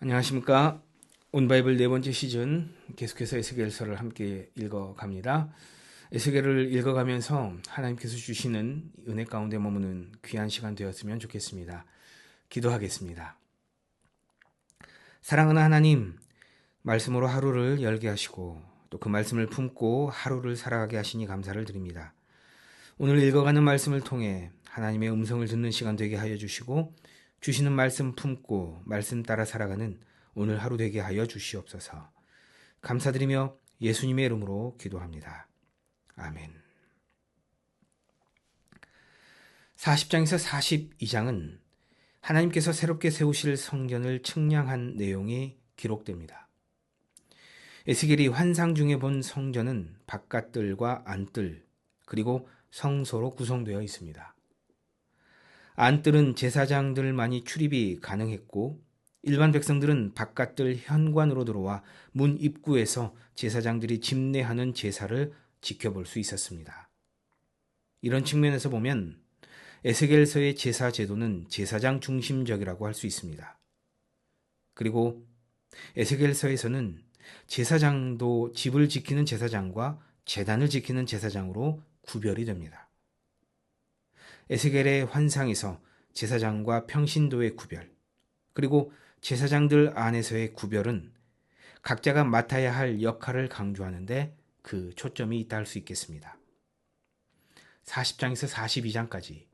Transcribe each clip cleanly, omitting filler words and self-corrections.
안녕하십니까. 온바이블 네 번째 시즌 계속해서 에스겔서를 함께 읽어갑니다. 에스겔을 읽어가면서 하나님께서 주시는 은혜 가운데 머무는 귀한 시간 되었으면 좋겠습니다. 기도하겠습니다. 사랑하는 하나님, 말씀으로 하루를 열게 하시고 또 그 말씀을 품고 하루를 살아가게 하시니 감사를 드립니다. 오늘 읽어가는 말씀을 통해 하나님의 음성을 듣는 시간 되게 하여 주시고 주시는 말씀 품고 말씀 따라 살아가는 오늘 하루 되게 하여 주시옵소서. 감사드리며 예수님의 이름으로 기도합니다. 아멘. 40장에서 42장은 하나님께서 새롭게 세우실 성전을 측량한 내용이 기록됩니다. 에스겔이 환상 중에 본 성전은 바깥뜰과 안뜰 그리고 성소로 구성되어 있습니다. 안뜰은 제사장들만이 출입이 가능했고 일반 백성들은 바깥뜰 현관으로 들어와 문 입구에서 제사장들이 집례하는 제사를 지켜볼 수 있었습니다. 이런 측면에서 보면 에스겔서의 제사 제도는 제사장 중심적이라고 할 수 있습니다. 그리고 에스겔서에서는 제사장도 집을 지키는 제사장과 제단을 지키는 제사장으로 구별이 됩니다. 에스겔의 환상에서 제사장과 평신도의 구별, 그리고 제사장들 안에서의 구별은 각자가 맡아야 할 역할을 강조하는데 그 초점이 있다 할 수 있겠습니다. 40장에서 42장까지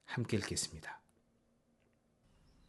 함께 읽겠습니다.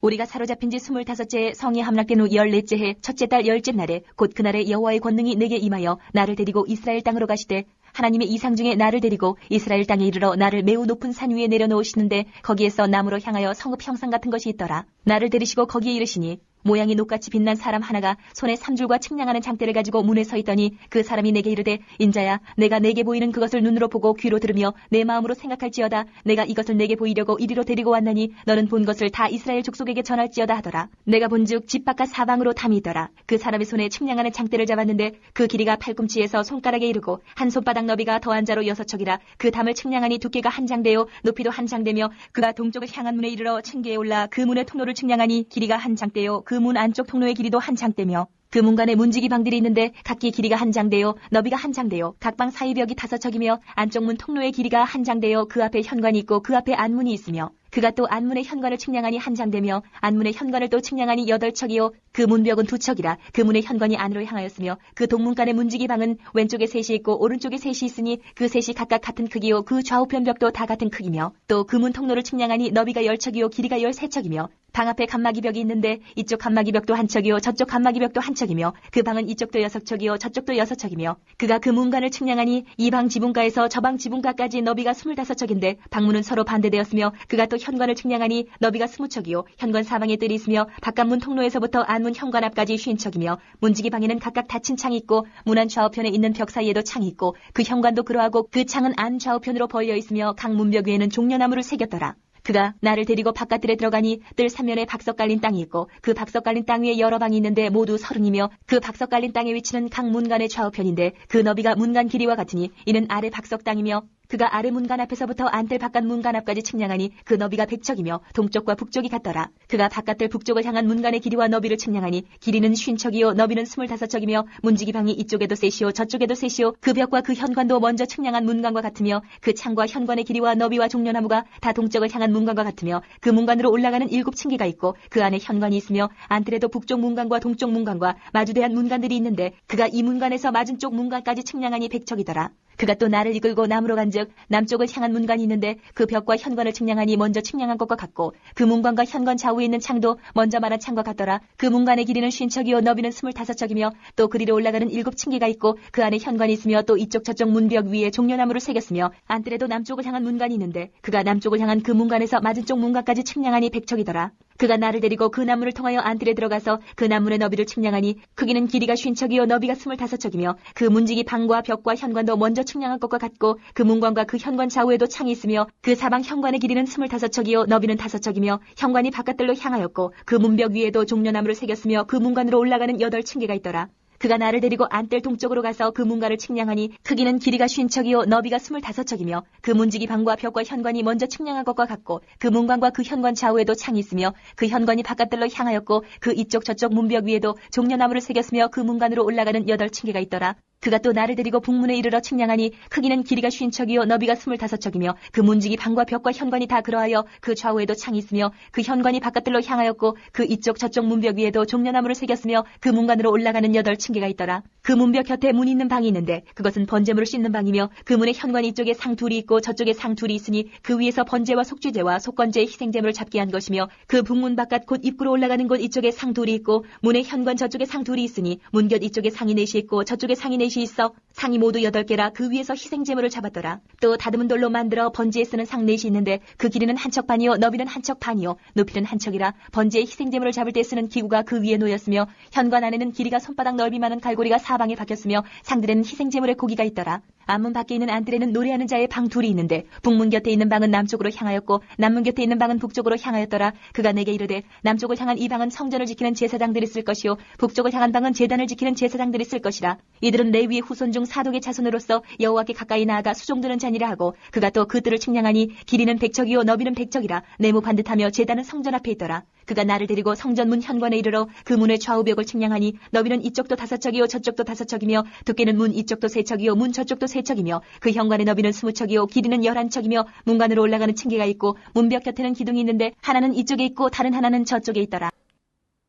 우리가 사로잡힌 지 25째에 성이 함락된 후 14째 해 첫째 달 10째 날에 곧 그날에 여호와의 권능이 내게 임하여 나를 데리고 이스라엘 땅으로 가시되 하나님의 이상 중에 나를 데리고 이스라엘 땅에 이르러 나를 매우 높은 산 위에 내려놓으시는데 거기에서 나무로 향하여 성읍 형상 같은 것이 있더라. 나를 데리시고 거기에 이르시니 모양이 녹같이 빛난 사람 하나가 손에 삼줄과 측량하는 장대를 가지고 문에 서 있더니 그 사람이 내게 이르되 인자야 내가 내게 보이는 그것을 눈으로 보고 귀로 들으며 내 마음으로 생각할지어다 내가 이것을 내게 보이려고 이리로 데리고 왔나니 너는 본 것을 다 이스라엘 족속에게 전할지어다 하더라. 내가 본즉 집 바깥 사방으로 담이 있더라. 그 사람의 손에 측량하는 장대를 잡았는데 그 길이가 팔꿈치에서 손가락에 이르고 한 손바닥 너비가 더한 자로 6척이라 그 담을 측량하니 두께가 한 장대요 높이도 한 장대며 그가 동쪽을 향한 문에 이르러 층계에 올라 그 문의 통로를 측량하니 길이가 한 장대요 그 문 안쪽 통로의 길이도 한 장대며 그 문간에 문지기 방들이 있는데 각기 길이가 한 장대요 너비가 한 장대요 각 방 사이 벽이 5척이며 안쪽 문 통로의 길이가 한 장대요 그 앞에 현관이 있고 그 앞에 안문이 있으며 그가 또 안문의 현관을 측량하니 한 장대며 안문의 현관을 또 측량하니 8척이요 그 문벽은 2척이라 그 문의 현관이 안으로 향하였으며 그 동문간의 문지기 방은 왼쪽에 셋이 있고 오른쪽에 셋이 있으니 그 셋이 각각 같은 크기요 그 좌우편 벽도 다 같은 크기며 또 그 문 통로를 측량하니 너비가 10척이요 길이가 13척이며 방 앞에 칸막이 벽이 있는데 이쪽 칸막이 벽도 한 척이요 저쪽 칸막이 벽도 한 척이며 그 방은 이쪽도 6척이요 저쪽도 6척이며 그가 그 문간을 측량하니 이 방 지붕가에서 저 방 지붕가까지 너비가 25척인데 방문은 서로 반대되었으며 그가 또 현관을 측량하니 너비가 20척이요 현관 사방에 뜰이 있으며 바깥문 통로에서부터 안문 현관 앞까지 50척이며 문지기 방에는 각각 닫힌 창이 있고 문 안 좌우편에 있는 벽 사이에도 창이 있고 그 현관도 그러하고 그 창은 안 좌우편으로 벌려 있으며 각 문벽 위에는 종려나무를 새겼더라. 그가 나를 데리고 바깥들에 들어가니 뜰 3면에 박석 깔린 땅이 있고 그 박석 깔린 땅 위에 여러 방이 있는데 모두 30이며 그 박석 깔린 땅의 위치는 각 문간의 좌우편인데 그 너비가 문간 길이와 같으니 이는 아래 박석 땅이며 그가 아래 문간 앞에서부터 안뜰 바깥 문간 앞까지 측량하니 그 너비가 100척이며 동쪽과 북쪽이 같더라. 그가 바깥뜰 북쪽을 향한 문간의 길이와 너비를 측량하니 길이는 50척이요 너비는 25척이며 문지기 방이 이쪽에도 셋이요 저쪽에도 셋이요 그 벽과 그 현관도 먼저 측량한 문간과 같으며 그 창과 현관의 길이와 너비와 종려나무가 다 동쪽을 향한 문간과 같으며 그 문간으로 올라가는 7층계가 있고 그 안에 현관이 있으며 안뜰에도 북쪽 문간과 동쪽 문간과 마주대한 문간들이 있는데 그가 이 문간에서 맞은쪽 문간까지 측량하니 100척이더라. 그가 또 나를 이끌고 남으로 간즉 남쪽을 향한 문간이 있는데 그 벽과 현관을 측량하니 먼저 측량한 것과 같고 그 문관과 현관 좌우에 있는 창도 먼저 말한 창과 같더라. 그 문간의 길이는 50척이요 너비는 25척이며 또 그리로 올라가는 7층계가 있고 그 안에 현관이 있으며 또 이쪽 저쪽 문벽 위에 종려나무를 새겼으며 안뜰에도 남쪽을 향한 문간이 있는데 그가 남쪽을 향한 그 문간에서 맞은쪽 문간까지 측량하니 100척이더라. 그가 나를 데리고 그 나무를 통하여 안뜰에 들어가서 그 나무의 너비를 측량하니 크기는 길이가 50척이요 너비가 25척이며 그 문지기 방과 벽과 현관도 먼저 측량한 것과 같고 그 문관과 그 현관 좌우에도 창이 있으며 그 사방 현관의 길이는 25척이요 너비는 5척이며 현관이 바깥들로 향하였고 그 문벽 위에도 종려나무를 새겼으며 그 문관으로 올라가는 8층계가 있더라. 그가 나를 데리고 안뜰 동쪽으로 가서 그 문가를 측량하니 크기는 길이가 50척이요 너비가 25척이며 그 문지기 방과 벽과 현관이 먼저 측량한 것과 같고 그 문관과 그 현관 좌우에도 창이 있으며 그 현관이 바깥들로 향하였고 그 이쪽 저쪽 문벽 위에도 종려나무를 새겼으며 그 문관으로 올라가는 8층계가 있더라. 그가 또 나를 데리고 북문에 이르러 측량하니 크기는 길이가 50척이요 너비가 25척이며 그 문지기 방과 벽과 현관이 다 그러하여 그 좌우에도 창이 있으며 그 현관이 바깥들로 향하였고 그 이쪽 저쪽 문벽 위에도 종려나무를 새겼으며 그 문관으로 올라가는 8층계가 있더라. 그 문벽 곁에 문이 있는 방이 있는데 그것은 번제물을 씻는 방이며 그 문의 현관 이쪽에 상 둘이 있고 저쪽에 상 둘이 있으니 그 위에서 번제와 속죄제와 속건제의 희생제물을 잡게 한 것이며 그 북문 바깥 곧 입구로 올라가는 곳 이쪽에 상 둘이 있고 문의 현관 저쪽에 상 둘이 있으니 문곁 이쪽에 상이 넷이 있고 저쪽에 상이 넷이 있어 상이 모두 8개라. 그 위에서 희생제물을 잡았더라. 또 다듬은 돌로 만들어 번제에 쓰는 상 넷이 있는데 그 길이는 한 척 반이요 너비는 한 척 반이요 높이는 한 척이라. 번제의 희생제물을 잡을 때 쓰는 기구가 그 위에 놓였으며 현관 안에는 길이가 손바닥 넓이 많은 갈고리가 사방에 박혔으며 상들에는 희생제물의 고기가 있더라. 앞문 밖에 있는 안뜰에는 노래하는 자의 방 둘이 있는데 북문 곁에 있는 방은 남쪽으로 향하였고 남문 곁에 있는 방은 북쪽으로 향하였더라. 그가 내게 이르되 남쪽을 향한 이 방은 성전을 지키는 제사장들이 쓸 것이요 북쪽을 향한 방은 제단을 지키는 제사장들이 쓸 것이라. 이들은 레위의 후손 중 사독의 자손으로서 여호와께 가까이 나아가 수종드는 자니라 하고 그가 또 그 뜰을 측량하니 길이는 100척이요 너비는 100척이라. 네모 반듯하며 제단은 성전 앞에 있더라. 그가 나를 데리고 성전 문 현관에 이르러 그 문의 좌우벽을 측량하니 너비는 이쪽도 5척이요 저쪽도 5척이며 두께는 문 이쪽도 3척이요 문 저쪽도 3척이며 그 현관의 너비는 20척이요 길이는 11척이며 문관으로 올라가는 층계가 있고 문벽 곁에는 기둥이 있는데 하나는 이쪽에 있고 다른 하나는 저쪽에 있더라.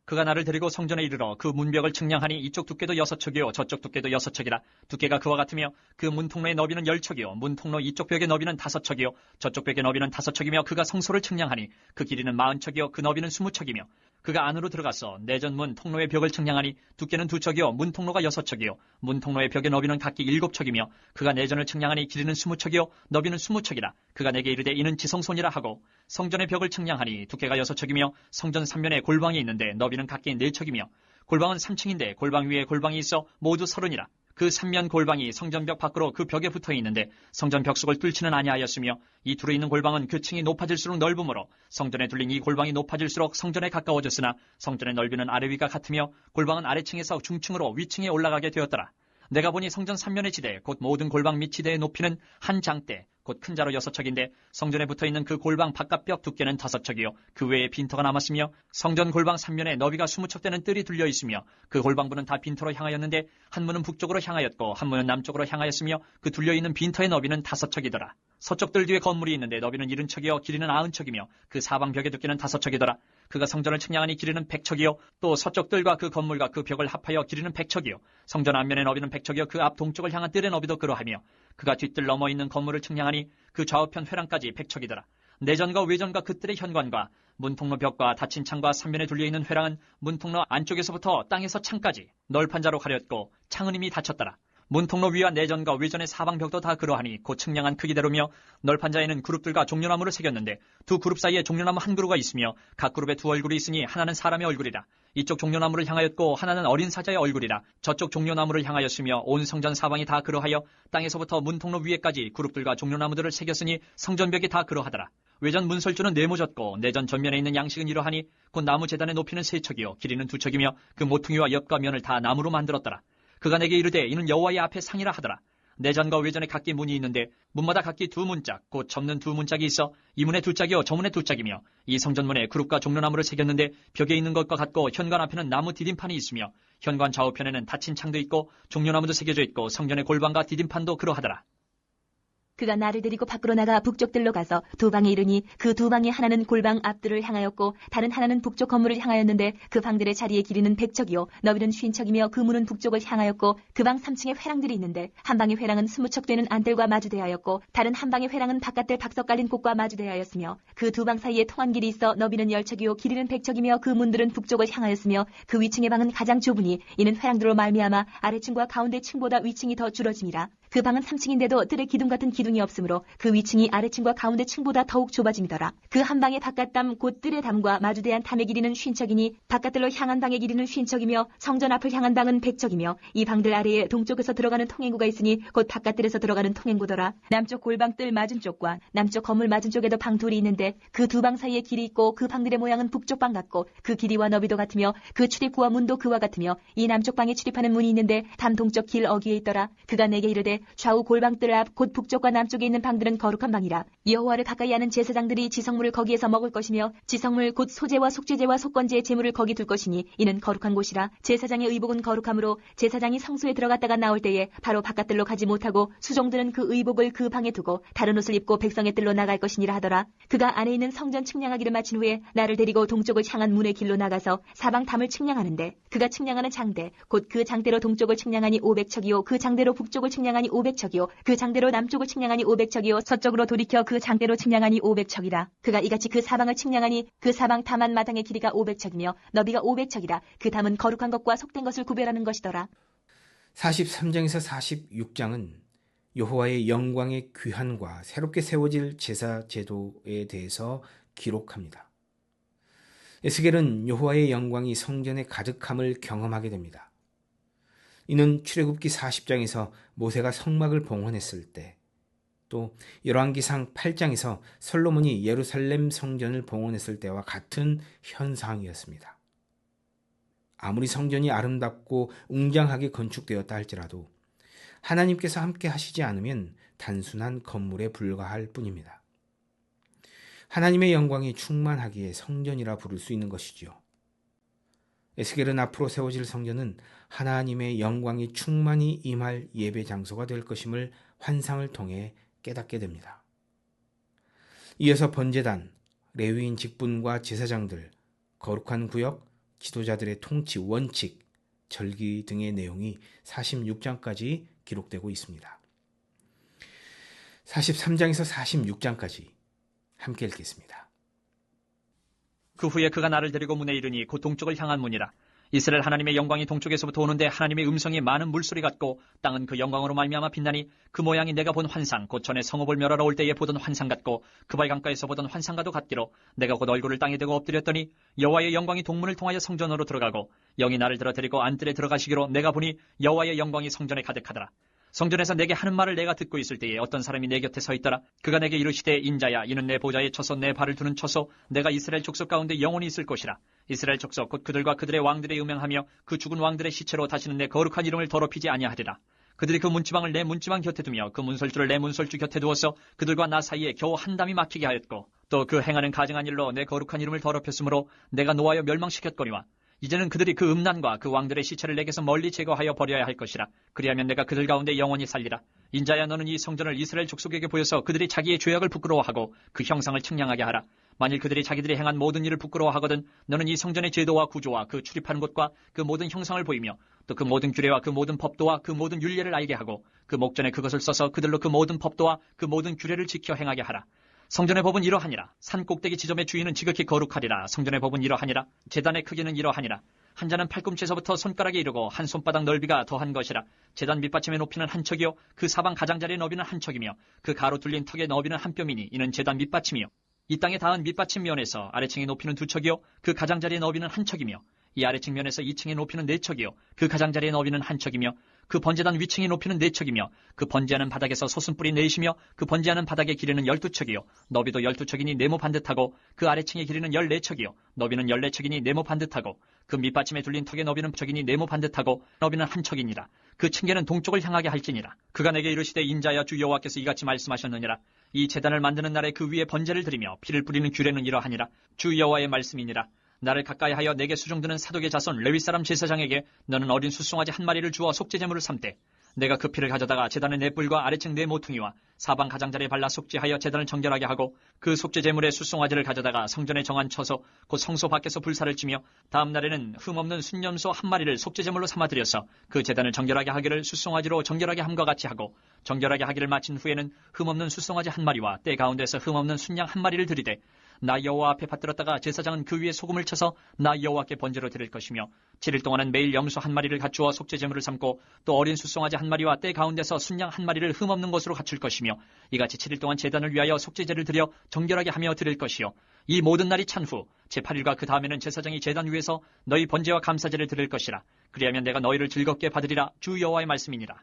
그가 나를 데리고 성전에 이르러 그 문벽을 측량하니 이쪽 두께도 6척이요 저쪽 두께도 6척이라. 두께가 그와 같으며 그 문통로의 너비는 10척이요 문통로 이쪽 벽의 너비는 5척이요 저쪽 벽의 너비는 5척이며 그가 성소를 측량하니 그 길이는 40척이요 그 너비는 20척이며 그가 안으로 들어가서 내전문 통로의 벽을 측량하니 두께는 2척이요 문통로가 6척이요 문통로의 벽의 너비는 각기 7척이며 그가 내전을 측량하니 길이는 20척이요 너비는 20척이라. 그가 내게 이르되 이는 지성소니라 하고 성전의 벽을 측량하니 두께가 6척이며 성전 3면에 골방이 있는데 너비는 각기 4척이며 골방은 3층인데 골방 위에 골방이 있어 모두 30이라. 그 3면 골방이 성전벽 밖으로 그 벽에 붙어 있는데 성전 벽속을 뚫지는 아니하였으며 이 둘에 있는 골방은 그 층이 높아질수록 넓음으로 성전에 둘린 이 골방이 높아질수록 성전에 가까워졌으나 성전의 넓이는 아래 위가 같으며 골방은 아래층에서 중층으로 위층에 올라가게 되었더라. 내가 보니 성전 3면의 지대 곧 모든 골방 및 지대의 높이는 한 장대 곧 큰 자로 6척인데 성전에 붙어있는 그 골방 바깥벽 두께는 5척이요 그 외에 빈터가 남았으며 성전 골방 3면에 너비가 20척 되는 뜰이 둘려 있으며 그 골방부는 다 빈터로 향하였는데 한 문은 북쪽으로 향하였고 한 문은 남쪽으로 향하였으며 그 둘려있는 빈터의 너비는 5척이더라. 서쪽 뜰 뒤에 건물이 있는데 너비는 70척이요 길이는 90척이며 그 사방 벽의 두께는 5척이더라. 그가 성전을 측량하니 길이는 100척이요 또 서쪽 뜰과 그 건물과 그 벽을 합하여 길이는 100척이요 성전 앞면의 너비는 100척이요 그 앞 동쪽을 향한 뜰의 너비도 그러하며 그가 뒷뜰 넘어 있는 건물을 측량하니 그 좌우편 회랑까지 100척이더라. 내전과 외전과 그 뜰의 현관과 문통로 벽과 닫힌 창과 3면에 둘려있는 회랑은 문통로 안쪽에서부터 땅에서 창까지 널판 자로 가렸고 창은 이미 닫혔더라. 문통로 위와 내전과 외전의 사방벽도 다 그러하니 곧 측량한 크기대로며 널판자에는 그룹들과 종려나무를 새겼는데 두 그룹 사이에 종려나무 한 그루가 있으며 각 그룹에 두 얼굴이 있으니 하나는 사람의 얼굴이라. 이쪽 종려나무를 향하였고 하나는 어린 사자의 얼굴이라. 저쪽 종려나무를 향하였으며 온 성전 사방이 다 그러하여 땅에서부터 문통로 위에까지 그룹들과 종려나무들을 새겼으니 성전벽이 다 그러하더라. 외전 문설주는 네모졌고 내전 전면에 있는 양식은 이러하니 곧 나무 제단의 높이는 3척이요 길이는 2척이며 그 모퉁이와 옆과 면을 다 나무로 만들었더라. 그가 내게 이르되 이는 여호와의 앞에 상이라 하더라. 내전과 외전에 각기 문이 있는데 문마다 각기 2문짝 곧 접는 2문짝이 있어 이 문에 2짝이요 저 문에 2짝이며 이 성전문에 그룹과 종려나무를 새겼는데 벽에 있는 것과 같고 현관 앞에는 나무 디딤판이 있으며 현관 좌우편에는 닫힌 창도 있고 종려나무도 새겨져 있고 성전의 골방과 디딤판도 그러하더라. 그가 나를 데리고 밖으로 나가 북쪽 뜰로 가서 두 방에 이르니 그 두 방의 하나는 골방 앞뜰을 향하였고 다른 하나는 북쪽 건물을 향하였는데 그 방들의 자리의 길이는 100척이요 너비는 50척이며 그 문은 북쪽을 향하였고 그 방 3층에 회랑들이 있는데 한 방의 회랑은 20척 되는 안뜰과 마주대하였고 다른 한 방의 회랑은 바깥뜰 박석 깔린 곳과 마주대하였으며 그 두 방 사이에 통한 길이 있어 너비는 10척이요 길이는 100척이며 그 문들은 북쪽을 향하였으며 그 위층의 방은 가장 좁으니 이는 회랑들로 말미암아 아래층과 가운데 층보다 위층이 더 줄어짐이라. 그 방은 3층인데도 뜰에 기둥 같은 기둥이 기둥이 없으므로 그 위층이 아래층과 가운데 층보다 더욱 좁아짐이더라. 그 한 방의 바깥담 곧 뜰의 담과 마주대한 담의 길이는 50척이니 바깥들로 향한 방의 길이는 50척이며 성전 앞을 향한 방은 100척이며 이 방들 아래에 동쪽에서 들어가는 통행구가 있으니 곧 바깥들에서 들어가는 통행구더라. 남쪽 골방 뜰 맞은 쪽과 남쪽 건물 맞은 쪽에도 방 둘이 있는데 그 두 방 사이에 길이 있고 그 방들의 모양은 북쪽 방 같고 그 길이와 너비도 같으며 그 출입구와 문도 그와 같으며 이 남쪽 방에 출입하는 문이 있는데 담 동쪽 길 어귀에 있더라. 그가 내게 이르되 좌우 골방 뜰 앞 곧 북쪽과 남쪽에 있는 방들은 거룩한 방이라. 여호와를 가까이 하는 제사장들이 지성물을 거기에서 먹을 것이며 지성물 곧 소제와 속죄제와 속건제의 제물을 거기 둘 것이니 이는 거룩한 곳이라. 제사장의 의복은 거룩함으로 제사장이 성소에 들어갔다가 나올 때에 바로 바깥들로 가지 못하고 수종들은 그 의복을 그 방에 두고 다른 옷을 입고 백성의 뜰로 나갈 것이니라 하더라. 그가 안에 있는 성전 측량하기를 마친 후에 나를 데리고 동쪽을 향한 문의 길로 나가서 사방 담을 측량하는데 그가 측량하는 장대 곧 그 장대로 동쪽을 측량하니 500척이요 그 장대로 북쪽을 측량하니 500척이요 그 장대로 남쪽을 측량하니 500척이요 서쪽으로 돌이켜 그 장대로 측량하니 500척이라. 그가 이같이 그 사방을 측량하니 그 사방 담 한 마당의 길이가 500척이며 너비가 500척이라. 그 담은 거룩한 것과 속된 것을 구별하는 것이더라. 43장에서 46장은 여호와의 영광의 귀환과 새롭게 세워질 제사 제도에 대해서 기록합니다. 에스겔은 여호와의 영광이 성전에 가득함을 경험하게 됩니다. 이는 출애굽기 40장에서 모세가 성막을 봉헌했을 때, 또 열왕기상 8장에서 솔로몬이 예루살렘 성전을 봉헌했을 때와 같은 현상이었습니다. 아무리 성전이 아름답고 웅장하게 건축되었다 할지라도 하나님께서 함께 하시지 않으면 단순한 건물에 불과할 뿐입니다. 하나님의 영광이 충만하기에 성전이라 부를 수 있는 것이지요. 에스겔은 앞으로 세워질 성전은 하나님의 영광이 충만히 임할 예배 장소가 될 것임을 환상을 통해 깨닫게 됩니다. 이어서 번제단, 레위인 직분과 제사장들, 거룩한 구역, 지도자들의 통치 원칙, 절기 등의 내용이 46장까지 기록되고 있습니다. 43장에서 46장까지 함께 읽겠습니다. 그 후에 그가 나를 데리고 문에 이르니 곧 동쪽을 향한 문이라. 이스라엘 하나님의 영광이 동쪽에서부터 오는데 하나님의 음성이 많은 물소리 같고 땅은 그 영광으로 말미암아 빛나니 그 모양이 내가 본 환상 곧 전에 성읍을 멸하러 올 때에 보던 환상 같고 그발 강가에서 보던 환상과도 같기로 내가 곧 얼굴을 땅에 대고 엎드렸더니 여호와의 영광이 동문을 통하여 성전으로 들어가고 영이 나를 데리고 안뜰에 들어가시기로 내가 보니 여호와의 영광이 성전에 가득하더라. 성전에서 내게 하는 말을 내가 듣고 있을 때에 어떤 사람이 내 곁에 서 있더라. 그가 내게 이르시되 인자야 이는 내 보좌에 쳐서 내 발을 두는 처소 내가 이스라엘 족속 가운데 영원히 있을 것이라. 이스라엘 족속 곧 그들과 그들의 왕들의 음행하며 그 죽은 왕들의 시체로 다시는 내 거룩한 이름을 더럽히지 아니하리라. 그들이 그 문지방을 내 문지방 곁에 두며 그 문설주를 내 문설주 곁에 두어서 그들과 나 사이에 겨우 한 담이 막히게 하였고 또 그 행하는 가증한 일로 내 거룩한 이름을 더럽혔으므로 내가 노하여 멸망시켰거니와 이제는 그들이 그 음란과 그 왕들의 시체를 내게서 멀리 제거하여 버려야 할 것이라. 그리하면 내가 그들 가운데 영원히 살리라. 인자야 너는 이 성전을 이스라엘 족속에게 보여서 그들이 자기의 죄악을 부끄러워하고 그 형상을 측량하게 하라. 만일 그들이 자기들이 행한 모든 일을 부끄러워하거든 너는 이 성전의 제도와 구조와 그 출입하는 곳과 그 모든 형상을 보이며 또 그 모든 규례와 그 모든 법도와 그 모든 율례를 알게 하고 그 목전에 그것을 써서 그들로 그 모든 법도와 그 모든 규례를 지켜 행하게 하라. 성전의 법은 이러하니라. 산 꼭대기 지점의 주인은 지극히 거룩하리라. 성전의 법은 이러하니라. 제단의 크기는 이러하니라. 한 자는 팔꿈치에서부터 손가락에 이르고 한 손바닥 넓이가 더한 것이라. 제단 밑받침의 높이는 한 척이요 그 사방 가장자리의 너비는 한 척이며 그 가로 뚫린 턱의 너비는 한 뼘이니 이는 제단 밑받침이요 이 땅에 닿은 밑받침 면에서 아래층의 높이는 2척이요 그 가장자리의 너비는 한 척이며 이 아래층 면에서 2층의 높이는 4척이요 그 가장자리의 너비는 한 척이며 그 번제단 위층의 높이는 4척이며 그 번제하는 바닥에서 소순뿔이 4이며 그 번제하는 바닥의 길이는 12척이요 너비도 12척이니 네모 반듯하고 그 아래층의 길이는 14척이요 너비는 14척이니 네모 반듯하고 그 밑받침에 둘린 턱의 너비는 척이니 네모 반듯하고 너비는 한 척이니라. 그 층계는 동쪽을 향하게 할지니라. 그가 내게 이르시되 인자야 주 여호와께서 이같이 말씀하셨느니라. 이 제단을 만드는 날에 그 위에 번제를 드리며 피를 뿌리는 규례는 이러하니라. 주 여호와의 말씀이니라. 나를 가까이하여 내게 수종드는 사독의 자손 레위 사람 제사장에게 너는 어린 숫송아지 한 마리를 주어 속죄제물을 삼되 내가 그 피를 가져다가 제단의 네 뿔과 아래층 네 모퉁이와 사방 가장자리에 발라 속죄하여 제단을 정결하게 하고 그 속죄제물의 숫송아지를 가져다가 성전에 정한 처소 곧 성소 밖에서 불사를 치며 다음 날에는 흠없는 순념소 한 마리를 속죄제물로 삼아들여서 그 제단을 정결하게 하기를 숫송아지로 정결하게 함과 같이 하고 정결하게 하기를 마친 후에는 흠없는 숫송아지 한 마리와 때 가운데서 흠없는 순양 한 마리를 들이되 나 여호와 앞에 받들었다가 제사장은 그 위에 소금을 쳐서 나 여호와께 번제로 드릴 것이며 7일 동안은 매일 염소 한 마리를 갖추어 속죄 제물을 삼고 또 어린 숫송아지 한 마리와 때 가운데서 순양 한 마리를 흠없는 것으로 갖출 것이며 이같이 7일 동안 제단을 위하여 속죄제를 드려 정결하게 하며 드릴 것이요 이 모든 날이 찬 후 제8일과 그 다음에는 제사장이 제단 위에서 너희 번제와 감사제를 드릴 것이라. 그리하면 내가 너희를 즐겁게 받으리라. 주 여호와의 말씀이니라.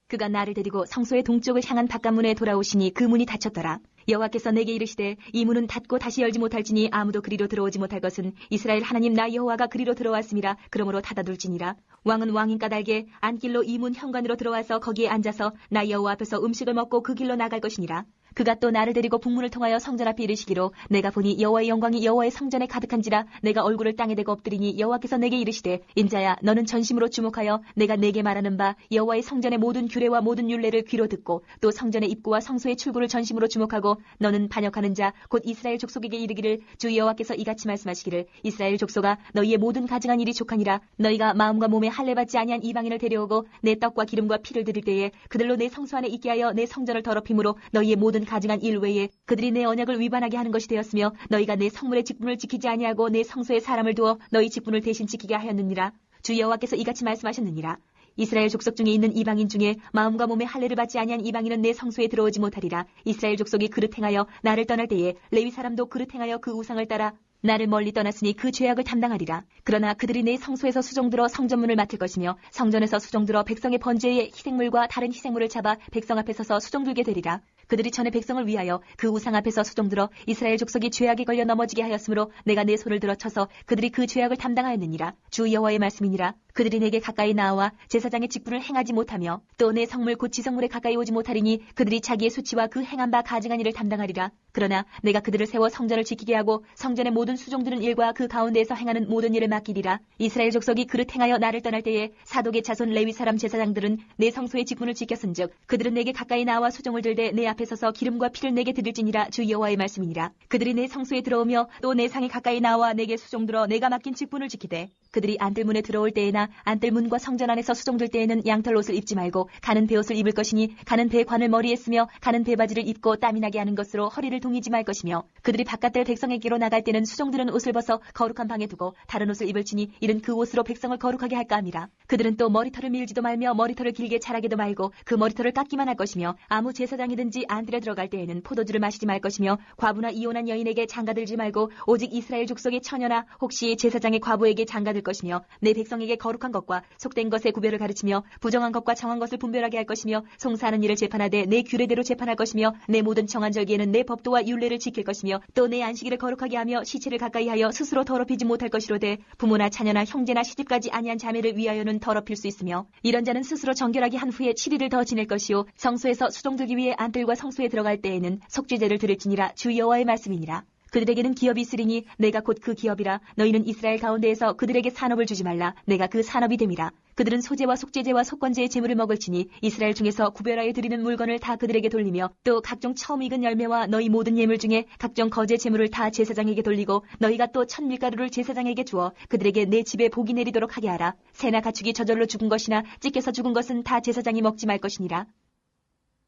그가 나를 데리고 성소의 동쪽을 향한 바깥문에 돌아오시니 그 문이 닫혔더라. 여호와께서 내게 이르시되 이 문은 닫고 다시 열지 못할지니 아무도 그리로 들어오지 못할 것은 이스라엘 하나님 나 여호와가 그리로 들어왔음이라. 그러므로 닫아둘지니라. 왕은 왕인 까닭에 안길로 이 문 현관으로 들어와서 거기에 앉아서 나 여호와 앞에서 음식을 먹고 그 길로 나갈 것이니라. 그가 또 나를 데리고 북문을 통하여 성전 앞에 이르시기로 내가 보니 여호와의 영광이 여호와의 성전에 가득한지라. 내가 얼굴을 땅에 대고 엎드리니 여호와께서 내게 이르시되 인자야 너는 전심으로 주목하여 내가 내게 말하는 바 여호와의 성전의 모든 규례와 모든 율례를 귀로 듣고 또 성전의 입구와 성소의 출구를 전심으로 주목하고 너는 반역하는 자 곧 이스라엘 족속에게 이르기를 주 여호와께서 이같이 말씀하시기를 이스라엘 족속아 너희의 모든 가증한 일이 족하니라. 너희가 마음과 몸에 할례받지 아니한 이방인을 데려오고 내 떡과 기름과 피를 드릴 때에 그들로 내 성소 안에 있게 하여 내 성전을 더럽힘으로 너희의 모든 가증한 일 외에 그들이 내 언약을 위반하게 하는 것이 되었으며 너희가 내 성물의 직분을 지키지 아니하고 내 성소에 사람을 두어 너희 직분을 대신 지키게 하였느니라. 주 여호와께서 이같이 말씀하셨느니라. 이스라엘 족속 중에 있는 이방인 중에 마음과 몸에 할례를 받지 아니한 이방인은 내 성소에 들어오지 못하리라. 이스라엘 족속이 그릇 행하여 나를 떠날 때에 레위 사람도 그릇 행하여 그 우상을 따라 나를 멀리 떠났으니 그 죄악을 담당하리라. 그러나 그들이 내 성소에서 수종들어 성전문을 맡을 것이며 성전에서 수종들어 백성의 번제의 희생물과 다른 희생물을 잡아 백성 앞에 서서 수종들게 되리라. 그들이 전에 백성을 위하여 그 우상 앞에서 수종들어 이스라엘 족속이 죄악에 걸려 넘어지게 하였으므로 내가 내 손을 들어 쳐서 그들이 그 죄악을 담당하였느니라. 주 여호와의 말씀이니라. 그들이 내게 가까이 나와 제사장의 직분을 행하지 못하며 또 내 성물 곧 지성물에 가까이 오지 못하리니 그들이 자기의 수치와 그 행한 바 가증한 일을 담당하리라. 그러나 내가 그들을 세워 성전을 지키게 하고 성전의 모든 수종드는 일과 그 가운데에서 행하는 모든 일을 맡기리라. 이스라엘 족속이 그릇 행하여 나를 떠날 때에 사독의 자손 레위 사람 제사장들은 내 성소의 직분을 지켰은즉 그들은 내게 가까이 나와 수종을 들되 내 앞에 서서 기름과 피를 내게 드릴지니라. 주 여호와의 말씀이니라. 그들이 내 성소에 들어오며 또 내 상에 가까이 나와 내게 수종들어 내가 맡긴 직분을 지키되 그들이 안뜰문에 들어올 때에나 안뜰문과 성전 안에서 수종들 때에는 양털 옷을 입지 말고 가는 베옷을 입을 것이니 가는 배 관을 머리에 쓰며 가는 배바지를 입고 땀이 나게 하는 것으로 허리를 동이지 말 것이며 그들이 바깥들 백성에게로 나갈 때는 수종들은 옷을 벗어 거룩한 방에 두고 다른 옷을 입을지니 이는 그 옷으로 백성을 거룩하게 할까 함이라. 그들은 또 머리털을 밀지도 말며 머리털을 길게 자라게도 말고 그 머리털을 깎기만 할 것이며 아무 제사장이든지 안뜰에 들어갈 때에는 포도주를 마시지 말 것이며 과부나 이혼한 여인에게 장가들지 말고 오직 이스라엘 족속의 처녀나 혹시 제사장의 과부에게 장가들 것이며 내 백성에게 거룩한 것과 속된 것의 구별을 가르치며 부정한 것과 정한 것을 분별하게 할 것이며 송사하는 일을 재판하되 내 규례대로 재판할 것이며 내 모든 정한 절기에는 내 법도와 율례를 지킬 것이며 또 내 안식일을 거룩하게 하며 시체를 가까이 하여 스스로 더럽히지 못할 것이로되 부모나 자녀나 형제나 시집까지 아니한 자매를 위하여는 더럽힐 수 있으며 이런 자는 스스로 정결하게 한 후에 7일을 더 지낼 것이요 성소에서 수종들기 위해 안뜰과 성소에 들어갈 때에는 속죄제를 드릴지니라. 주 여호와의 말씀이니라. 그들에게는 기업이 있으리니 내가 곧 그 기업이라. 너희는 이스라엘 가운데에서 그들에게 산업을 주지 말라. 내가 그 산업이 됨이라. 그들은 소제와 속죄제와 속건제의 제물을 먹을지니 이스라엘 중에서 구별하여 드리는 물건을 다 그들에게 돌리며 또 각종 처음 익은 열매와 너희 모든 예물 중에 각종 거제 제물을 다 제사장에게 돌리고 너희가 또 첫 밀가루를 제사장에게 주어 그들에게 내 집에 복이 내리도록 하게 하라. 새나 가축이 저절로 죽은 것이나 찢겨서 죽은 것은 다 제사장이 먹지 말 것이니라.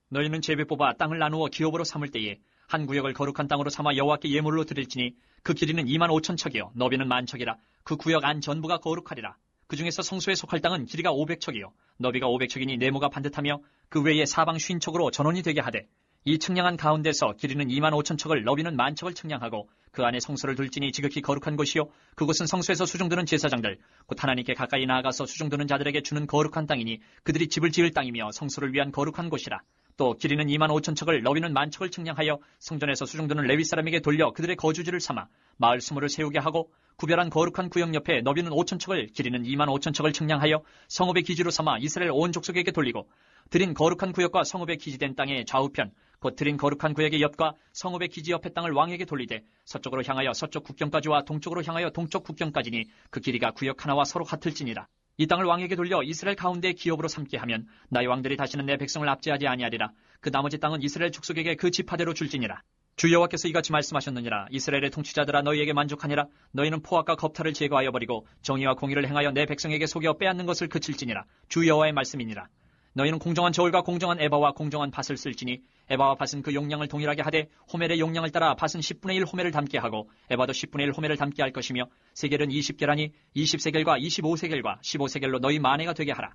너희는 제비 뽑아 땅을 나누어 기업으로 삼을 때에 한 구역을 거룩한 땅으로 삼아 여호와께 예물로 드릴지니 그 길이는 25,000척이요 너비는 10,000척이라. 그 구역 안 전부가 거룩하리라. 그 중에서 성소에 속할 땅은 길이가 500척이요 너비가 500척이니 네모가 반듯하며 그 외에 사방 50척으로 전원이 되게 하되 이 측량한 가운데서 길이는 25,000척을 너비는 10,000척을 측량하고 그 안에 성소를 둘지니 지극히 거룩한 곳이요 그곳은 성소에서 수종드는 제사장들 곧 하나님께 가까이 나아가서 수종드는 자들에게 주는 거룩한 땅이니 그들이 집을 지을 땅이며 성소를 위한 거룩한 곳이라. 또 길이는 25,000척을 너비는 10,000척을 측량하여 성전에서 수종드는 레위 사람에게 돌려 그들의 거주지를 삼아 마을 수모를 세우게 하고 구별한 거룩한 구역 옆에 너비는 5,000척을 길이는 25,000척을 측량하여 성읍의 기지로 삼아 이스라엘 온 족속에게 돌리고 드린 거룩한 구역과 성읍의 기지된 땅의 좌우편 곧 드린 거룩한 구역의 옆과 성읍의 기지 옆의 땅을 왕에게 돌리되 서쪽으로 향하여 서쪽 국경까지와 동쪽으로 향하여 동쪽 국경까지니 그 길이가 구역 하나와 서로 같을지니라. 이 땅을 왕에게 돌려 이스라엘 가운데 기업으로 삼게 하면 나의 왕들이 다시는 내 백성을 압제하지 아니하리라. 그 나머지 땅은 이스라엘 족속에게 그 지파대로 줄지니라. 주 여호와께서 이같이 말씀하셨느니라. 이스라엘의 통치자들아 너희에게 만족하니라. 너희는 포악과 겁탈을 제거하여 버리고 정의와 공의를 행하여 내 백성에게 속여 빼앗는 것을 그칠지니라. 주 여호와의 말씀이니라. 너희는 공정한 저울과 공정한 에바와 공정한 밭을 쓸지니 에바와 밭은 그 용량을 동일하게 하되 호멜의 용량을 따라 밭은 10분의 1 호멜을 담게 하고 에바도 10분의 1 호멜을 담게 할 것이며 세겔은 20계라니 20세겔과 25세겔과 15세겔로 너희 만회가 되게 하라.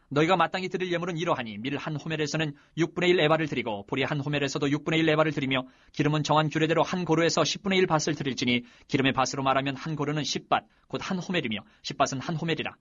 너희가 마땅히 드릴 예물은 이러하니 밀 한 호멜에서는 6분의 1 에바를 드리고 보리 한 호멜에서도 6분의 1 에바를 드리며 기름은 정한 규례대로 한 고루에서 10분의 1 밭을 드릴지니 기름의 밭으로 말하면 한 고루는 10밭 곧 한 호멜이며 10밭은 한 호멜이라.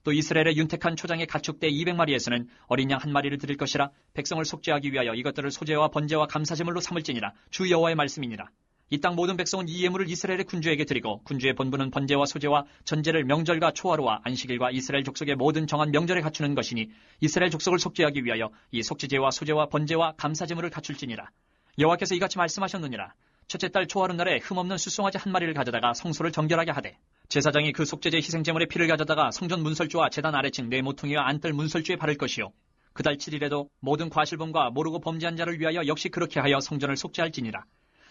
또 이스라엘의 윤택한 초장의 가축대 200마리에서는 어린 양 한 마리를 드릴 것이라. 백성을 속죄하기 위하여 이것들을 소제와 번제와 감사제물로 삼을지니라. 주 여호와의 말씀이니라. 이 땅 모든 백성은 이 예물을 이스라엘의 군주에게 드리고 군주의 본분은 번제와 소제와 전제를 명절과 초하루와 안식일과 이스라엘 족속의 모든 정한 명절에 갖추는 것이니 이스라엘 족속을 속죄하기 위하여 이 속죄제와 소제와 번제와 감사제물을 갖출지니라. 여호와께서 이같이 말씀하셨느니라. 첫째 달 초하루 날에 흠없는 숫송아지 한 마리를 가져다가 성소를 정결하게 하되 제사장이 그 속죄제 희생제물의 피를 가져다가 성전 문설주와 제단 아래층 네 모퉁이와 안뜰 문설주에 바를 것이요 그 달 7일에도 모든 과실범과 모르고 범죄한 자를 위하여 역시 그렇게 하여 성전을 속죄할지니라.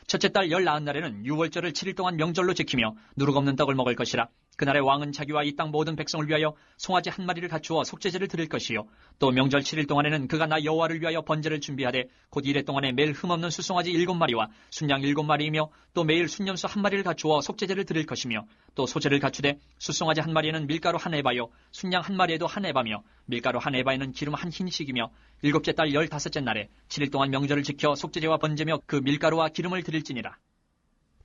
첫째 달 14날에는 유월절을 7일 동안 명절로 지키며 누룩 없는 떡을 먹을 것이라. 그날에 왕은 자기와 이 땅 모든 백성을 위하여 송아지 한 마리를 갖추어 속죄제를 드릴 것이요 또 명절 7일 동안에는 그가 나 여호와를 위하여 번제를 준비하되 곧 이래 동안에 매일 흠없는 수송아지 7마리와 순양 7마리이며 또 매일 순념수 한 마리를 갖추어 속죄제를 드릴 것이며 또 소제를 갖추되 수송아지 한 마리에는 밀가루 한 에바요 순양 한 마리에도 한 에바며 밀가루 한 에바에는 기름 한 흰씩이며 일곱째 달 15째 날에 7일 동안 명절을 지켜 속죄제와 번제며 그 밀가루와 기름을 드릴지니라.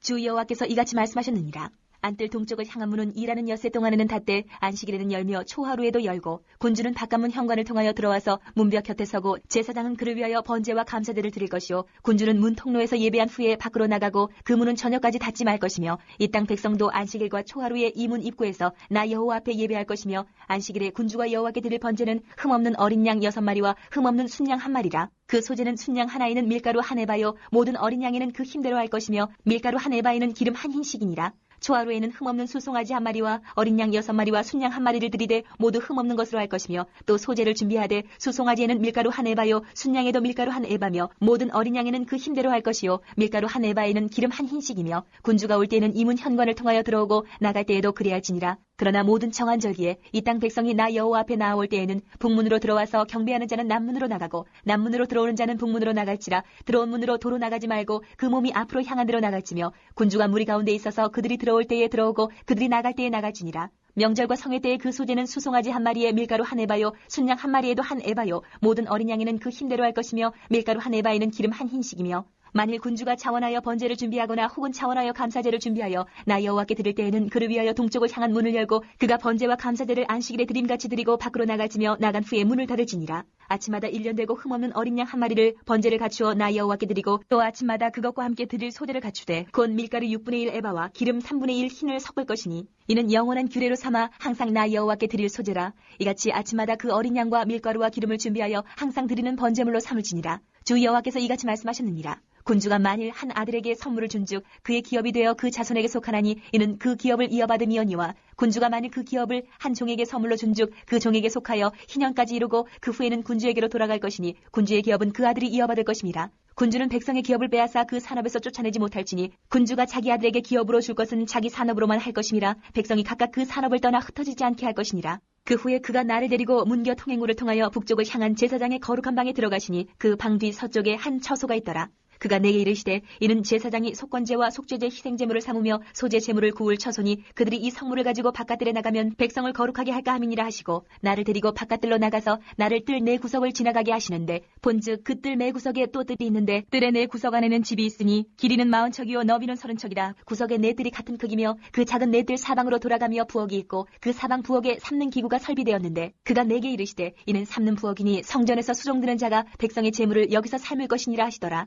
주 여호와께서 이같이 말씀하셨느니라. 안뜰 동쪽을 향한 문은 일하는 엿새 동안에는 닫되 안식일에는 열며 초하루에도 열고 군주는 바깥문 현관을 통하여 들어와서 문벽 곁에 서고 제사장은 그를 위하여 번제와 감사제를 드릴 것이요 군주는 문 통로에서 예배한 후에 밖으로 나가고 그 문은 저녁까지 닫지 말 것이며 이 땅 백성도 안식일과 초하루에 이 문 입구에서 나 여호와 앞에 예배할 것이며 안식일에 군주가 여호와께 드릴 번제는 흠없는 어린 양 6마리와 흠없는 순양 한 마리라. 그 소제는 순양 하나에는 밀가루 한 에바요 모든 어린 양에는 그 힘대로 할 것이며 밀가루 한 에바에는 기름 한 흰씩이니라. 초하루에는 흠없는 수송아지 한 마리와 어린 양 6마리와 순양 한 마리를 드리되 모두 흠없는 것으로 할 것이며 또 소제를 준비하되 수송아지에는 밀가루 한 에바요 순양에도 밀가루 한 에바며 모든 어린 양에는 그 힘대로 할 것이요 밀가루 한 에바에는 기름 한 흰씩이며 군주가 올 때에는 이문 현관을 통하여 들어오고 나갈 때에도 그래할지니라. 그러나 모든 정한 절기에 이 땅 백성이 나 여호와 앞에 나아올 때에는 북문으로 들어와서 경배하는 자는 남문으로 나가고 남문으로 들어오는 자는 북문으로 나갈지라. 들어온 문으로 도로 나가지 말고 그 몸이 앞으로 향한 데로 나갈지며 군주가 무리 가운데 있어서 그들이 들어올 때에 들어오고 그들이 나갈 때에 나갈지니라. 명절과 성회 때에 그 소제는 수송아지 한 마리에 밀가루 한 에바요 순양 한 마리에도 한 에바요 모든 어린 양에는 그 힘대로 할 것이며 밀가루 한 에바에는 기름 한 흰씩이며 만일 군주가 차원하여 번제를 준비하거나 혹은 차원하여 감사제를 준비하여 나 여호와께 드릴 때에는 그를 위하여 동쪽을 향한 문을 열고 그가 번제와 감사제를 안식일에 드림같이 드리고 밖으로 나갈지며 나간 후에 문을 닫을지니라. 아침마다 1년 되고 흠없는 어린 양 한 마리를 번제를 갖추어 나 여호와께 드리고 또 아침마다 그것과 함께 드릴 소제를 갖추되 곧 밀가루 6분의 1 에바와 기름 3분의 1 흰을 섞을 것이니 이는 영원한 규례로 삼아 항상 나 여호와께 드릴 소제라. 이같이 아침마다 그 어린 양과 밀가루와 기름을 준비하여 항상 드리는 번제물로 삼을지니라. 주 여호와께서 이같이 말씀하셨느니라. 군주가 만일 한 아들에게 선물을 준즉 그의 기업이 되어 그 자손에게 속하나니 이는 그 기업을 이어받음이oni와 군주가 만일 그 기업을 한 종에게 선물로 준즉 그 종에게 속하여 희년까지 이루고 그 후에는 군주에게로 돌아갈 것이니 군주의 기업은 그 아들이 이어받을 것임이라. 군주는 백성의 기업을 빼앗아 그 산업에서 쫓아내지 못할지니 군주가 자기 아들에게 기업으로 줄 것은 자기 산업으로만 할 것임이라. 백성이 각각 그 산업을 떠나 흩어지지 않게 할 것이니라. 그 후에 그가 나를 데리고 문곁 통행로를 통하여 북쪽을 향한 제사장의 거룩한 방에 들어가시니 그 방 뒤 서쪽에 한 처소가 있더라. 그가 내게 이르시되 이는 제사장이 속건제와 속죄제 희생제물을 삼으며 소제 제물을 구울 처소니 그들이 이 성물을 가지고 바깥들에 나가면 백성을 거룩하게 할까 함이니라 하시고 나를 데리고 바깥들로 나가서 나를 뜰 네 구석을 지나가게 하시는데 본즉 그 뜰 네 구석에 또 뜰이 있는데 뜰의 네 구석 안에는 집이 있으니 길이는 40척이요 너비는 30척이라. 구석의 네 뜰이 같은 크기며 그 작은 네 뜰 사방으로 돌아가며 부엌이 있고 그 사방 부엌에 삶는 기구가 설비되었는데 그가 내게 이르시되 이는 삶는 부엌이니 성전에서 수종드는 자가 백성의 제물을 여기서 삶을 것이니라 하시더라.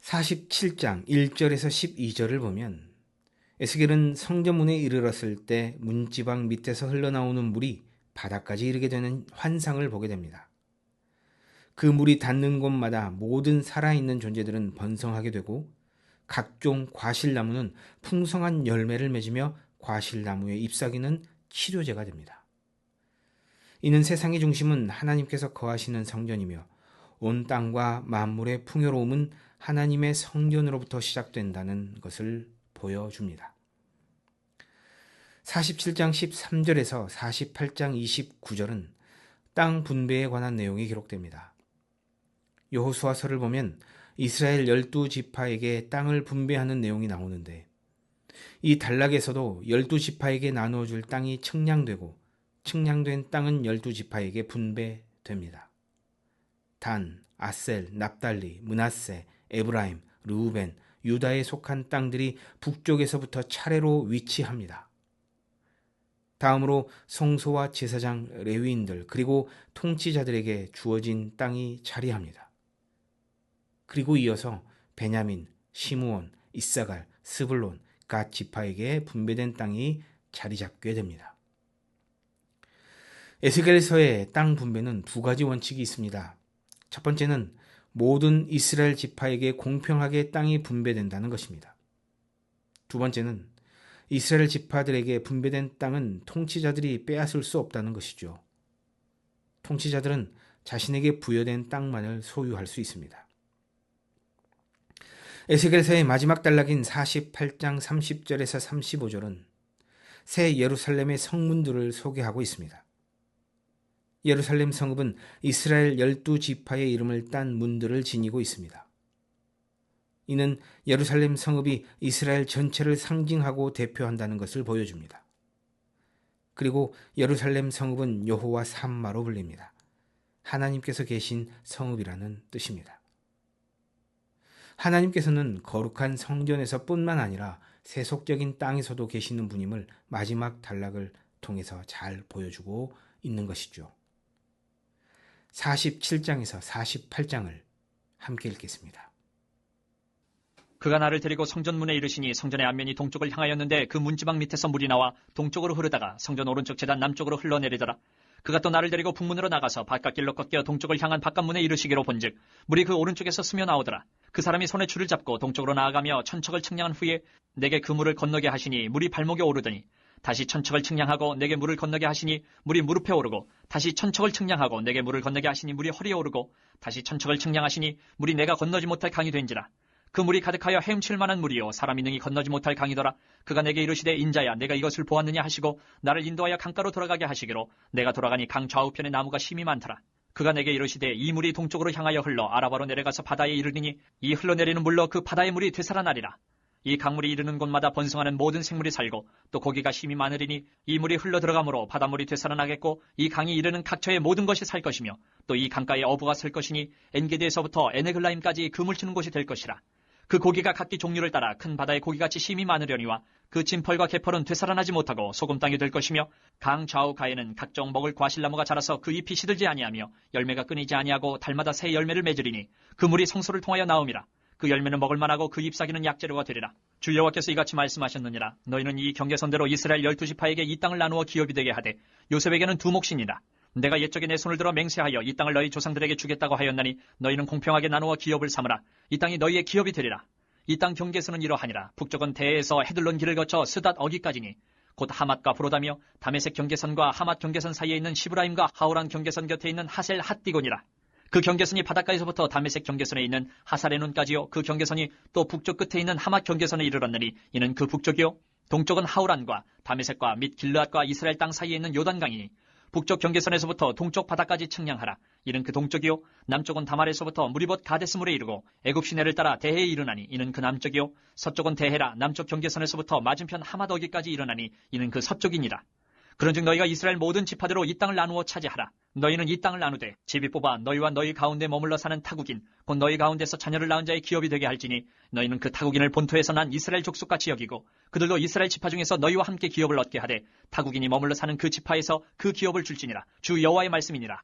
47장 1절에서 12절을 보면 에스겔은 성전문에 이르렀을 때 문지방 밑에서 흘러나오는 물이 바닥까지 이르게 되는 환상을 보게 됩니다. 그 물이 닿는 곳마다 모든 살아있는 존재들은 번성하게 되고 각종 과실나무는 풍성한 열매를 맺으며 과실나무의 잎사귀는 치료제가 됩니다. 이는 세상의 중심은 하나님께서 거하시는 성전이며 온 땅과 만물의 풍요로움은 하나님의 성전으로부터 시작된다는 것을 보여줍니다. 47장 13절에서 48장 29절은 땅 분배에 관한 내용이 기록됩니다. 여호수아서를 보면 이스라엘 12지파에게 땅을 분배하는 내용이 나오는데 이 단락에서도 12지파에게 나누어줄 땅이 측량되고 측량된 땅은 12지파에게 분배됩니다. 단, 아셀, 납달리, 므낫세, 에브라임, 르우벤, 유다에 속한 땅들이 북쪽에서부터 차례로 위치합니다. 다음으로 성소와 제사장, 레위인들 그리고 통치자들에게 주어진 땅이 자리합니다. 그리고 이어서 베냐민, 시므온, 이사갈, 스불론, 갓 지파에게 분배된 땅이 자리 잡게 됩니다. 에스겔서의 땅 분배는 두 가지 원칙이 있습니다. 첫 번째는 모든 이스라엘 지파에게 공평하게 땅이 분배된다는 것입니다. 두 번째는 이스라엘 지파들에게 분배된 땅은 통치자들이 빼앗을 수 없다는 것이죠. 통치자들은 자신에게 부여된 땅만을 소유할 수 있습니다. 에스겔서의 마지막 단락인 48장 30절에서 35절은 새 예루살렘의 성문들을 소개하고 있습니다. 예루살렘 성읍은 이스라엘 12지파의 이름을 딴 문들을 지니고 있습니다. 이는 예루살렘 성읍이 이스라엘 전체를 상징하고 대표한다는 것을 보여줍니다. 그리고 예루살렘 성읍은 여호와 삼마로 불립니다. 하나님께서 계신 성읍이라는 뜻입니다. 하나님께서는 거룩한 성전에서 뿐만 아니라 세속적인 땅에서도 계시는 분임을 마지막 단락을 통해서 잘 보여주고 있는 것이죠. 47장에서 48장을 함께 읽겠습니다. 그가 나를 데리고 성전문에 이르시니 성전의 앞면이 동쪽을 향하였는데 그 문지방 밑에서 물이 나와 동쪽으로 흐르다가 성전 오른쪽 제단 남쪽으로 흘러내리더라. 그가 또 나를 데리고 북문으로 나가서 바깥길로 꺾여 동쪽을 향한 바깥문에 이르시기로 본즉 물이 그 오른쪽에서 스며 나오더라. 그 사람이 손에 줄을 잡고 동쪽으로 나아가며 천척을 측량한 후에 내게 그 물을 건너게 하시니 물이 발목에 오르더니 다시 천척을 측량하고 내게 물을 건너게 하시니 물이 무릎에 오르고 다시 천척을 측량하고 내게 물을 건너게 하시니 물이 허리에 오르고 다시 천척을 측량하시니 물이 내가 건너지 못할 강이 된지라. 그 물이 가득하여 헤엄칠 만한 물이요 사람이 능히 건너지 못할 강이더라. 그가 내게 이르시되 인자야 내가 이것을 보았느냐 하시고 나를 인도하여 강가로 돌아가게 하시기로 내가 돌아가니 강 좌우편에 나무가 심이 많더라. 그가 내게 이르시되 이 물이 동쪽으로 향하여 흘러 아라바로 내려가서 바다에 이르리니 이 흘러내리는 물로 그 바다의 물이 되살아나리라. 이 강물이 이르는 곳마다 번성하는 모든 생물이 살고 또 고기가 심이 많으리니 이 물이 흘러 들어가므로 바닷물이 되살아나겠고 이 강이 이르는 각처의 모든 것이 살 것이며 또 이 강가에 어부가 설 것이니 엔게디에서부터 에네글라임까지 그물 치는 곳이 될 것이라. 그 고기가 각기 종류를 따라 큰 바다의 고기같이 심이 많으려니와 그 진펄과 개펄은 되살아나지 못하고 소금 땅이 될 것이며 강 좌우 가에는 각종 먹을 과실나무가 자라서 그 잎이 시들지 아니하며 열매가 끊이지 아니하고 달마다 새 열매를 맺으리니 그 물이 성소를 통하여 나옴이라. 그 열매는 먹을 만하고 그 잎사귀는 약재료가 되리라. 주 여호와께서 이같이 말씀하셨느니라. 너희는 이 경계선대로 이스라엘 12지파에게 이 땅을 나누어 기업이 되게 하되 요셉에게는 두 몫이니라. 내가 옛적에 내 손을 들어 맹세하여 이 땅을 너희 조상들에게 주겠다고 하였나니 너희는 공평하게 나누어 기업을 삼으라. 이 땅이 너희의 기업이 되리라. 이 땅 경계선은 이러하니라. 북쪽은 대에서 헤들론 길을 거쳐 스닷 어기까지니 곧 하맛과 브로다며 다메섹 경계선과 하맛 경계선 사이에 있는 시브라임과 하오란 경계선 곁에 있는 하셀 핫디곤이라. 그 경계선이 바닷가에서부터 다메섹 경계선에 있는 하사레논까지요. 그 경계선이 또 북쪽 끝에 있는 하맛 경계선에 이르렀느니 이는 그 북쪽이요. 동쪽은 하우란과 다메섹과 및 길르앗과 이스라엘 땅 사이에 있는 요단강이니 북쪽 경계선에서부터 동쪽 바다까지 측량하라. 이는 그 동쪽이요. 남쪽은 다말에서부터 무리봇 가데스물에 이르고 애굽 시내를 따라 대해에 이르나니 이는 그 남쪽이요. 서쪽은 대해라. 남쪽 경계선에서부터 맞은편 하맛 어기까지 이르나니 이는 그 서쪽이니라. 그런즉 너희가 이스라엘 모든 지파대로 이 땅을 나누어 차지하라. 너희는 이 땅을 나누되 집이 뽑아 너희와 너희 가운데 머물러 사는 타국인 곧 너희 가운데서 자녀를 낳은 자의 기업이 되게 할지니 너희는 그 타국인을 본토에서 난 이스라엘 족속같이 여기고 그들도 이스라엘 지파 중에서 너희와 함께 기업을 얻게 하되 타국인이 머물러 사는 그 지파에서 그 기업을 줄지니라. 주 여호와의 말씀이니라.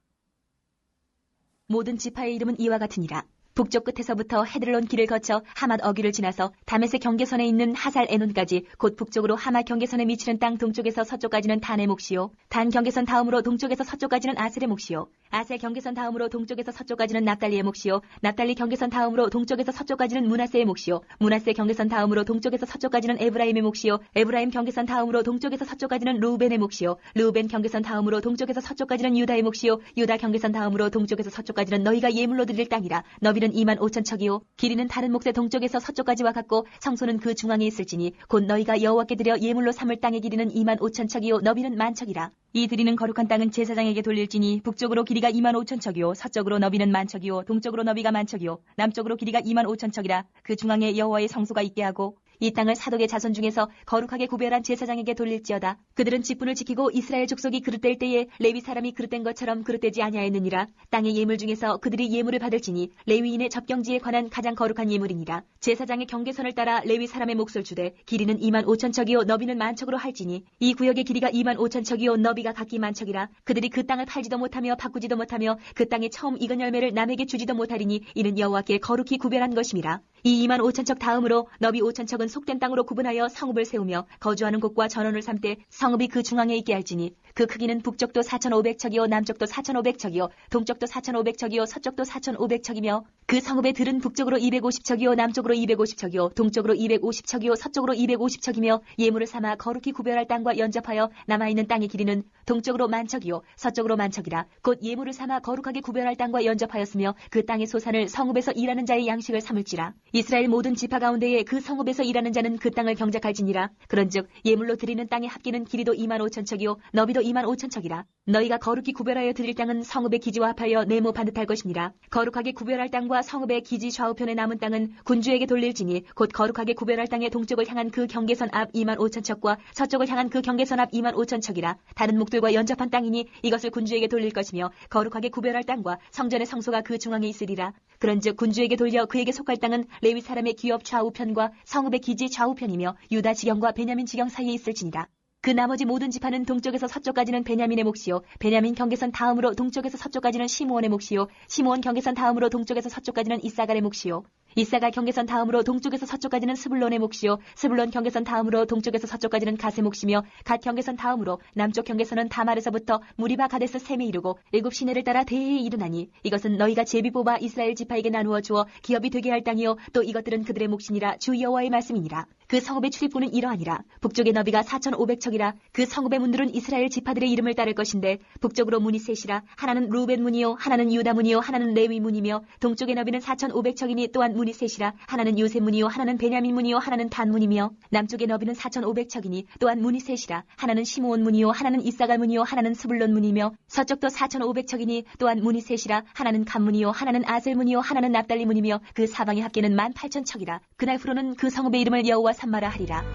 모든 지파의 이름은 이와 같으니라. 북쪽 끝에서부터 헤들론 길을 거쳐 하맛 어귀를 지나서 다메섹 경계선에 있는 하살 에논까지 곧 북쪽으로 하맛 경계선에 미치는 땅 동쪽에서 서쪽까지는 단의 몫이요. 단 경계선 다음으로 동쪽에서 서쪽까지는 아셀의 몫이요. 아셀 경계선 다음으로 동쪽에서 서쪽까지는 납달리의 몫이요. 납달리 경계선 다음으로 동쪽에서 서쪽까지는 므낫세의 몫이요. 므낫세 경계선 다음으로 동쪽에서 서쪽까지는 에브라임의 몫이요. 에브라임 경계선 다음으로 동쪽에서 서쪽까지는 르우벤의 몫이요. 르우벤 경계선 다음으로 동쪽에서 서쪽까지는 유다의 몫이요. 유다 경계선 다음으로 동쪽에서 서쪽까지는 너희가 예물로 드릴 땅이라. 너비는 25,000척이요 길이는 다른 몫의 동쪽에서 서쪽까지와 같고 성소는 그 중앙에 있을지니 곧 너희가 여호와께 드려 예물로 삼을 땅의 길이는 25,000척이요 너비는 10,000척이라. 이 드리는 거룩한 땅은 제사장에게 돌릴지니 북쪽으로 길이가 2만 5천 척이요 서쪽으로 너비는 만 척이요 동쪽으로 너비가 만 척이요 남쪽으로 길이가 2만 5천 척이라. 그 중앙에 여호와의 성소가 있게 하고 이 땅을 사독의 자손 중에서 거룩하게 구별한 제사장에게 돌릴지어다. 그들은 직분을 지키고 이스라엘 족속이 그릇될 때에 레위 사람이 그릇된 것처럼 그릇되지 아니하였느니라. 땅의 예물 중에서 그들이 예물을 받을지니 레위인의 접경지에 관한 가장 거룩한 예물이니라. 제사장의 경계선을 따라 레위 사람의 몫을 주되 길이는 2만 5천 척이요 너비는 만 척으로 할지니 이 구역의 길이가 2만 5천 척이요 너비가 각기 만 척이라. 그들이 그 땅을 팔지도 못하며 바꾸지도 못하며 그 땅에 처음 익은 열매를 남에게 주지도 못하리니 이는 여호와께 거룩히 구별한 것임이라. 이 2만 5천 척 다음으로 너비 5천 척은 속된 땅으로 구분하여 성읍을 세우며 거주하는 곳과 전원을 삼되 성읍이 그 중앙에 있게 할지니 그 크기는 북쪽도 4,500척이요 남쪽도 4,500척이요 동쪽도 4,500척이요 서쪽도 4,500척이며 그 성읍의 들은 북쪽으로 250척이요 남쪽으로 250척이요 동쪽으로 250척이요 서쪽으로 250척이며 예물을 삼아 거룩히 구별할 땅과 연접하여 남아있는 땅의 길이는 동쪽으로 만척이요 서쪽으로 만척이라. 곧 예물을 삼아 거룩하게 구별할 땅과 연접하였으며 그 땅의 소산을 성읍에서 일하는 자의 양식을 삼을지라. 이스라엘 모든 지파 가운데에 그 성읍에서 일하는 자는 그 땅을 경작할지니라. 그런즉 예물로 드리는 땅의 합계는 길이도 2만 5천 척이요 너비도 2만 5천 척이라. 너희가 거룩히 구별하여 드릴 땅은 성읍의 기지와 합하여 네모 반듯할 것이니라. 거룩하게 구별할 땅과 성읍의 기지 좌우편에 남은 땅은 군주에게 돌릴지니 곧 거룩하게 구별할 땅의 동쪽을 향한 그 경계선 앞 2만 5천 척과 서쪽을 향한 그 경계선 앞 2만 5천 척이라. 다른 목들과 연접한 땅이니 이것을 군주에게 돌릴 것이며 거룩하게 구별할 땅과 성전의 성소가 그 중앙에 있으리라. 그런즉 군주에게 돌려 그에게 속할 땅은 레위 사람의 기업 좌우편과 성읍의 기지 좌우편이며 유다 지경과 베냐민 지경 사이에 있을지니라. 그 나머지 모든 지파는 동쪽에서 서쪽까지는 베냐민의 몫이요 베냐민 경계선 다음으로 동쪽에서 서쪽까지는 시므온의 몫이요 시므온 경계선 다음으로 동쪽에서 서쪽까지는 이사갈의 몫이요 이사갈 경계선 다음으로 동쪽에서 서쪽까지는 스불론의 몫이요 스불론 경계선 다음으로 동쪽에서 서쪽까지는 갓의 몫이며 갓 경계선 다음으로 남쪽 경계선은 다말에서부터 무리바 가데스 셈에 이르고 7 시내를 따라 대해에 이르나니 이것은 너희가 제비 뽑아 이스라엘 지파에게 나누어 주어 기업이 되게 할 땅이요 또 이것들은 그들의 몫이니라. 주 여호와의 말씀이니라. 그 성읍의 출입구는 이러하니라. 북쪽의 너비가 4,500척이라. 그 성읍의 문들은 이스라엘 지파들의 이름을 따를 것인데 북쪽으로 문이 셋이라. 하나는 루벤 문이요 하나는 유다 문이요 하나는 레위 문이며 동쪽의 너비는 4,500척이니 또한 문이 셋이라. 하나는 요셉 문이요 하나는 베냐민 문이요 하나는 단 문이며 남쪽의 너비는 4,500척이니 또한 문이 셋이라. 하나는 시므온 문이요 하나는 이사갈 문이요 하나는 스불론 문이며 서쪽도 4,500척이니 또한 문이 셋이라. 하나는 간 문이요 하나는 아셀 문이요 하나는 납달리 문이며 그 사방의 합계는 18,000척이라. 그날 후로는 그 성읍의 이름을 여호와 삼마라 하리라.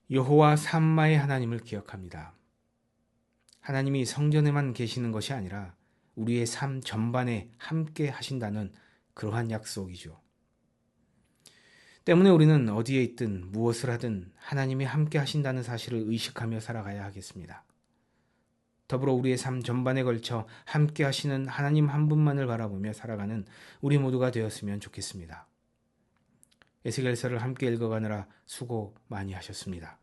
여호와 삼마의 하나님을 기억합니다. 하나님이 성전에만 계시는 것이 아니라 우리의 삶 전반에 함께 하신다는 그러한 약속이죠. 때문에 우리는 어디에 있든 무엇을 하든 하나님이 함께 하신다는 사실을 의식하며 살아가야 하겠습니다. 더불어 우리의 삶 전반에 걸쳐 함께 하시는 하나님 한 분만을 바라보며 살아가는 우리 모두가 되었으면 좋겠습니다. 에스겔서를 함께 읽어가느라 수고 많이 하셨습니다.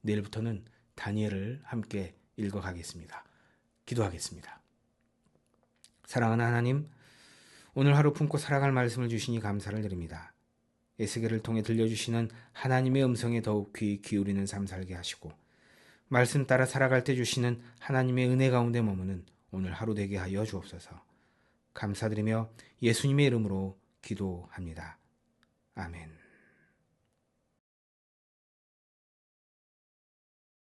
내일부터는 다니엘을 함께 읽어가겠습니다. 기도하겠습니다. 사랑하는 하나님, 오늘 하루 품고 살아갈 말씀을 주시니 감사를 드립니다. 에스겔을 통해 들려주시는 하나님의 음성에 더욱 귀 기울이는 삶 살게 하시고 말씀 따라 살아갈 때 주시는 하나님의 은혜 가운데 머무는 오늘 하루 되게 하여 주옵소서. 감사드리며 예수님의 이름으로 기도합니다. 아멘.